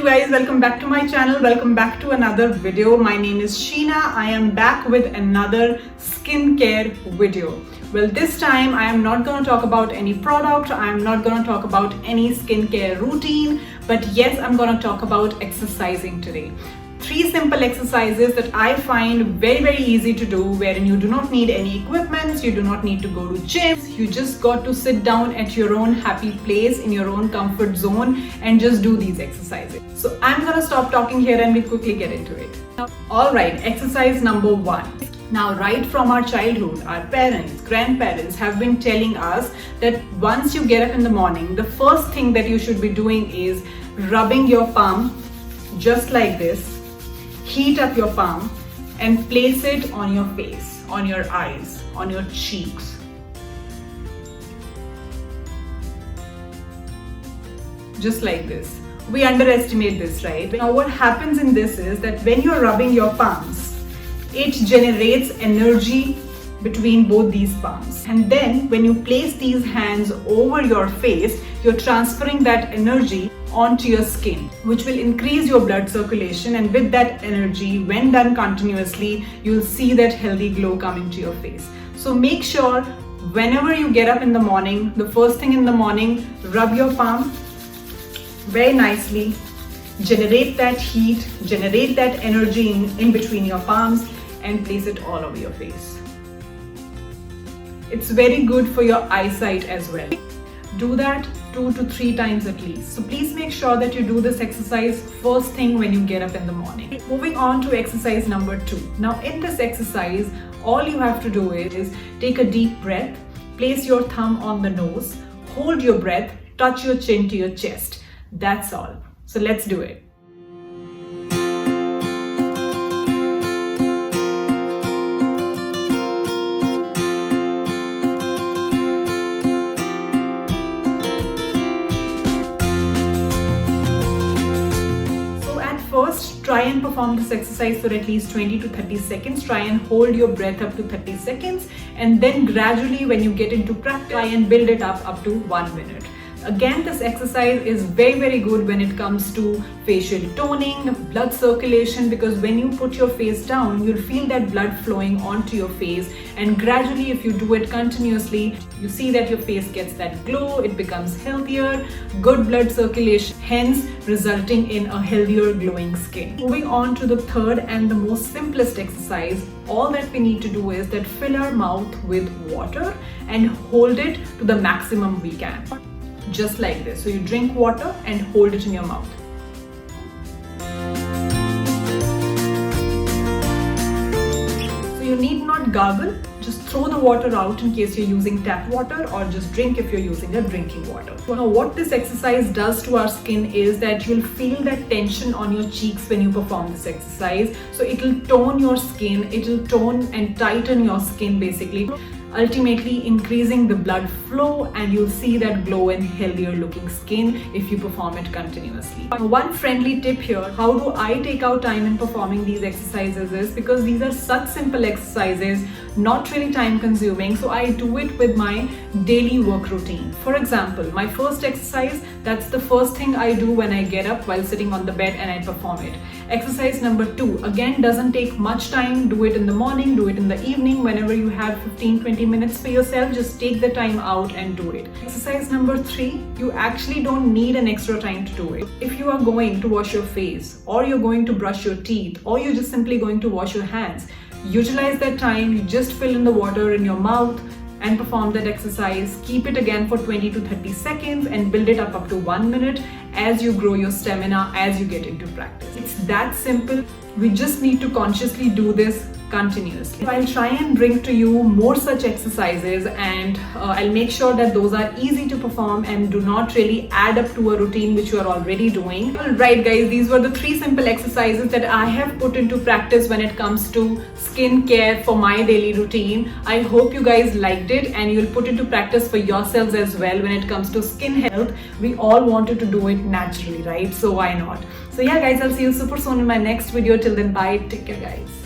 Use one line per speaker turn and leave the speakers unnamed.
guys, welcome back to my channel. Welcome back to another video. My name is Sheena. I am back with another skincare video. Well, this time I am not going to talk about any product. I am not going to talk about any skincare routine, but yes, I'm going to talk about exercising today. 3 simple exercises that I find very easy to do, wherein you do not need any equipment, you do not need to go to gyms, you just got to sit down at your own happy place in your own comfort zone and just do these exercises. So I'm gonna stop talking here and we quickly get into it. Alright, exercise number 1. Now, right from our childhood, our parents, grandparents have been telling us that once you get up in the morning, the first thing that you should be doing is rubbing your palm just like this. Heat up your palm and place it on your face, on your eyes, on your cheeks. Just like this. We underestimate this, right? Now what happens in this is that when you're rubbing your palms, it generates energy between both these palms. And then when you place these hands over your face, you're transferring that energy onto your skin, which will increase your blood circulation, and with that energy, when done continuously, you'll see that healthy glow coming to your face. So make sure whenever you get up in the morning, the first thing in the morning, rub your palm very nicely, generate that heat, generate that energy in between your palms and place it all over your face. It's very good for your eyesight as well. Do that 2 to 3 times at least. So please make sure that you do this exercise first thing when you get up in the morning. Moving on to exercise number 2. Now in this exercise, all you have to do is take a deep breath, place your thumb on the nose, hold your breath, touch your chin to your chest. That's all. So let's do it. First, try and perform this exercise for at least 20 to 30 seconds. Try and hold your breath up to 30 seconds, and then gradually when you get into practice, try and build it up to 1 minute. Again, this exercise is very good when it comes to facial toning, blood circulation, because when you put your face down, you'll feel that blood flowing onto your face, and gradually if you do it continuously, you see that your face gets that glow, it becomes healthier, good blood circulation, hence resulting in a healthier glowing skin. Moving on to the third and the most simplest exercise, all that we need to do is that fill our mouth with water and hold it to the maximum we can. Just like this. So you drink water and hold it in your mouth. So you need not gargle, just throw the water out in case you're using tap water, or just drink if you're using a drinking water. Now what this exercise does to our skin is that you'll feel that tension on your cheeks when you perform this exercise. So it'll tone your skin, it'll tone and tighten your skin basically, ultimately increasing the blood flow, and you'll see that glow and healthier looking skin if you perform it continuously. One friendly tip here, how do I take out time in performing these exercises is because these are such simple exercises, not really time consuming, so I do it with my daily work routine. For example, my first exercise, that's the first thing I do when I get up while sitting on the bed and I perform it. Exercise number 2, again, doesn't take much time. Do it in the morning, do it in the evening, whenever you have 15-20 minutes for yourself, just take the time out and do it. Exercise number 3, you actually don't need an extra time to do it. If you are going to wash your face, or you're going to brush your teeth, or you're just simply going to wash your hands, utilize that time, you just fill in the water in your mouth and perform that exercise. Keep it again for 20 to 30 seconds and build it up to 1 minute as you grow your stamina, as you get into practice. It's that simple. We just need to consciously do this continuously. I'll try and bring to you more such exercises, and I'll make sure that those are easy to perform and do not really add up to a routine which you are already doing. Alright guys, these were the 3 simple exercises that I have put into practice when it comes to skincare for my daily routine. I hope you guys liked it and you'll put into practice for yourselves as well when it comes to skin health. We all wanted to do it naturally, right? So why not? So yeah guys, I'll see you super soon in my next video. Till then, bye. Take care guys.